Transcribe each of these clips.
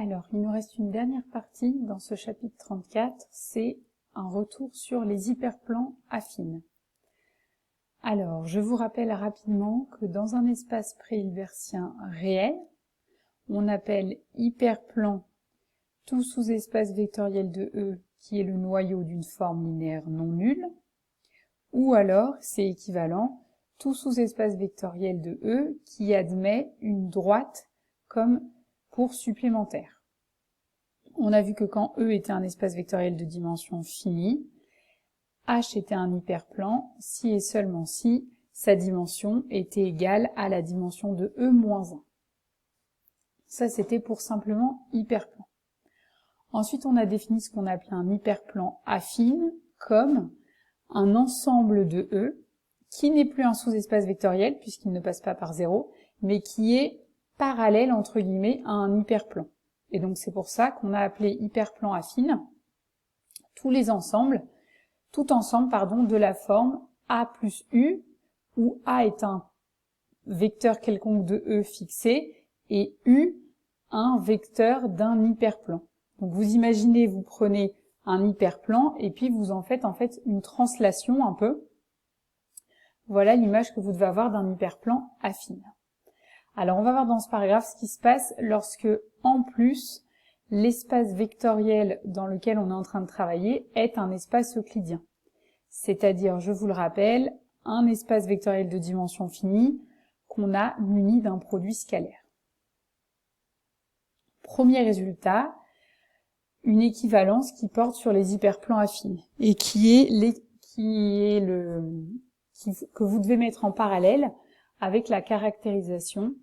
Alors, il nous reste une dernière partie dans ce chapitre 34, c'est un retour sur les hyperplans affines. Alors, je vous rappelle rapidement que dans un espace préhilversien réel, on appelle hyperplan tout sous-espace vectoriel de E qui est le noyau d'une forme linéaire non nulle, ou alors, c'est équivalent, tout sous-espace vectoriel de E qui admet une droite comme cours supplémentaire. On a vu que quand E était un espace vectoriel de dimension finie, H était un hyperplan si et seulement si sa dimension était égale à la dimension de E moins 1. Ça, c'était pour simplement hyperplan. Ensuite, on a défini ce qu'on appelait un hyperplan affine comme un ensemble de E qui n'est plus un sous-espace vectoriel puisqu'il ne passe pas par 0, mais qui est parallèle entre guillemets à un hyperplan. Et donc c'est pour ça qu'on a appelé hyperplan affine tout ensemble de la forme A plus U, où A est un vecteur quelconque de E fixé et U un vecteur d'un hyperplan. Donc vous imaginez, vous prenez un hyperplan et puis vous en faites une translation un peu. Voilà l'image que vous devez avoir d'un hyperplan affine. Alors on va voir dans ce paragraphe ce qui se passe lorsque, en plus, l'espace vectoriel dans lequel on est en train de travailler est un espace euclidien. C'est-à-dire, je vous le rappelle, un espace vectoriel de dimension finie qu'on a muni d'un produit scalaire. Premier résultat, une équivalence qui porte sur les hyperplans affines et que vous devez mettre en parallèle avec la caractérisation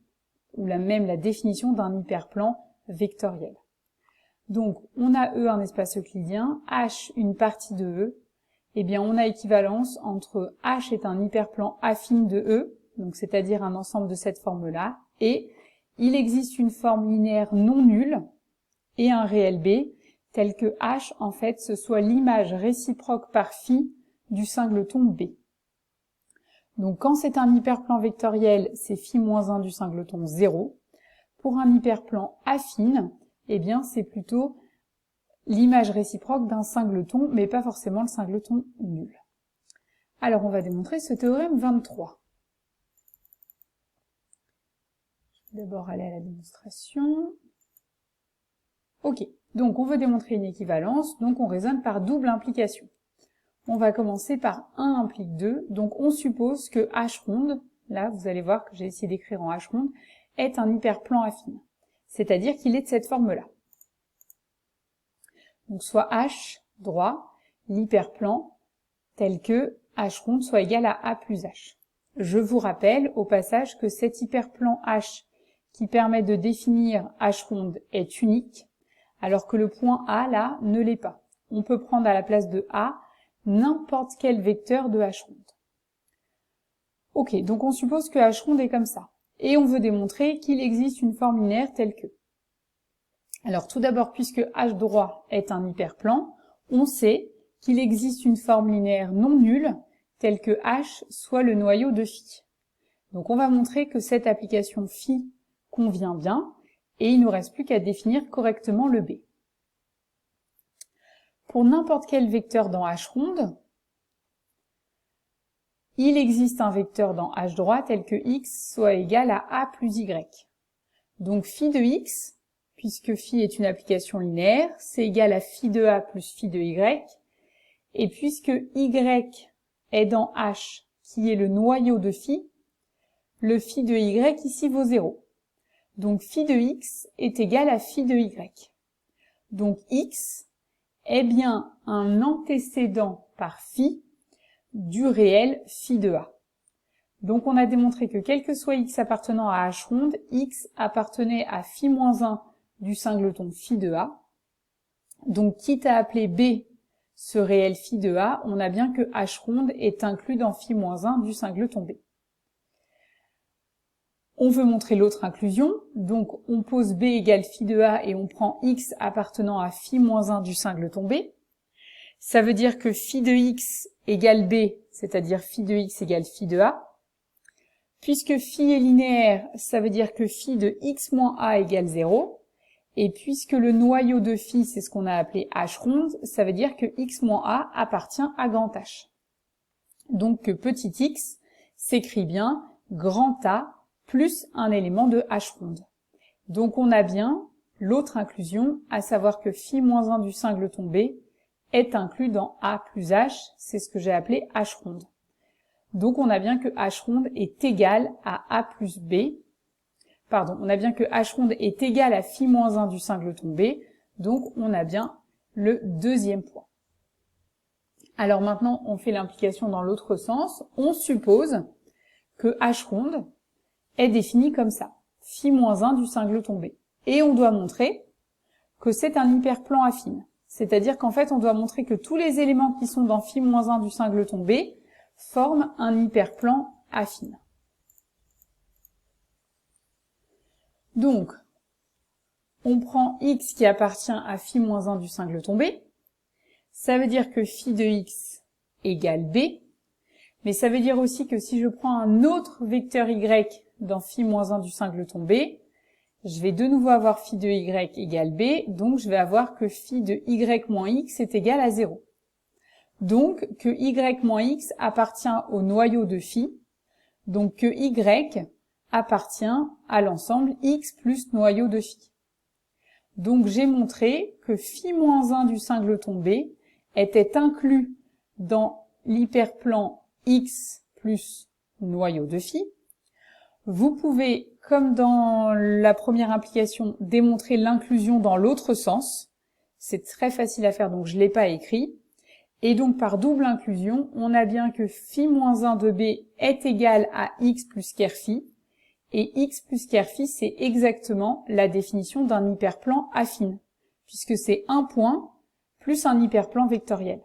ou même la définition d'un hyperplan vectoriel. Donc, on a E un espace euclidien, H une partie de E, eh bien on a équivalence entre H est un hyperplan affine de E, donc c'est-à-dire un ensemble de cette forme-là, et il existe une forme linéaire non nulle et un réel B, tel que H, en fait, ce soit l'image réciproque par phi du singleton B. Donc quand c'est un hyperplan vectoriel, c'est phi moins 1 du singleton 0. Pour un hyperplan affine, eh bien c'est plutôt l'image réciproque d'un singleton, mais pas forcément le singleton nul. Alors on va démontrer ce théorème 23. Je vais d'abord aller à la démonstration. Ok, donc on veut démontrer une équivalence, donc on raisonne par double implication. On va commencer par 1 implique 2, donc on suppose que H ronde, là vous allez voir que j'ai essayé d'écrire en H ronde, est un hyperplan affine, c'est-à-dire qu'il est de cette forme-là. Donc soit H droit, l'hyperplan, tel que H ronde soit égal à A plus H. Je vous rappelle au passage que cet hyperplan H qui permet de définir H ronde est unique, alors que le point A là ne l'est pas. On peut prendre à la place de A n'importe quel vecteur de H ronde. Ok, donc on suppose que H ronde est comme ça. Et on veut démontrer qu'il existe une forme linéaire telle que. Alors tout d'abord, puisque H droit est un hyperplan, on sait qu'il existe une forme linéaire non nulle telle que H soit le noyau de phi. Donc on va montrer que cette application phi convient bien, et il ne nous reste plus qu'à définir correctement le B. Pour n'importe quel vecteur dans H ronde, il existe un vecteur dans H droit tel que x soit égal à A plus y. Donc phi de x, puisque phi est une application linéaire, c'est égal à phi de A plus phi de y, et puisque y est dans H, qui est le noyau de phi, le phi de y ici vaut 0. Donc phi de x est égal à phi de y. Donc x est bien un antécédent par phi du réel phi de A. Donc on a démontré que quel que soit x appartenant à H ronde, x appartenait à phi moins 1 du singleton phi de A. Donc quitte à appeler B ce réel phi de A, on a bien que H ronde est inclus dans phi moins 1 du singleton B. On veut montrer l'autre inclusion, donc on pose B égale phi de A et on prend x appartenant à phi moins 1 du singleton B. Ça veut dire que phi de x égale B, c'est-à-dire phi de x égale phi de A. Puisque phi est linéaire, ça veut dire que phi de x moins A égale 0. Et puisque le noyau de phi, c'est ce qu'on a appelé h ronde, ça veut dire que x moins a appartient à grand H. Donc que petit x s'écrit bien grand A plus un élément de h ronde. Donc on a bien l'autre inclusion, à savoir que phi moins 1 du singleton B est inclus dans A plus H, c'est ce que j'ai appelé H ronde. Donc on a bien que H ronde est égal à A plus B, on a bien que H ronde est égal à phi moins 1 du singleton B, donc on a bien le deuxième point. Alors maintenant on fait l'implication dans l'autre sens, on suppose que H ronde est défini comme ça, phi moins 1 du singleton B. Et on doit montrer que c'est un hyperplan affine. C'est-à-dire qu'en fait, on doit montrer que tous les éléments qui sont dans phi moins 1 du singleton B forment un hyperplan affine. Donc, on prend x qui appartient à phi moins 1 du singleton B. Ça veut dire que phi de x égale b. Mais ça veut dire aussi que si je prends un autre vecteur y dans phi moins 1 du singleton B, je vais de nouveau avoir phi de y égale b, donc je vais avoir que phi de y moins x est égal à 0. Donc que y moins x appartient au noyau de phi, donc que y appartient à l'ensemble x plus noyau de phi. Donc j'ai montré que phi moins 1 du singleton B était inclus dans l'hyperplan x plus noyau de phi. Vous pouvez, comme dans la première implication, démontrer l'inclusion dans l'autre sens. C'est très facile à faire, donc je ne l'ai pas écrit. Et donc par double inclusion, on a bien que phi moins 1 de b est égal à x plus ker phi. Et x plus ker phi, c'est exactement la définition d'un hyperplan affine, puisque c'est un point plus un hyperplan vectoriel.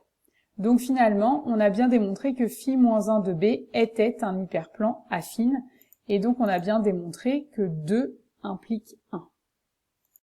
Donc finalement, on a bien démontré que phi moins 1 de b était un hyperplan affine, et donc on a bien démontré que 2 implique 1.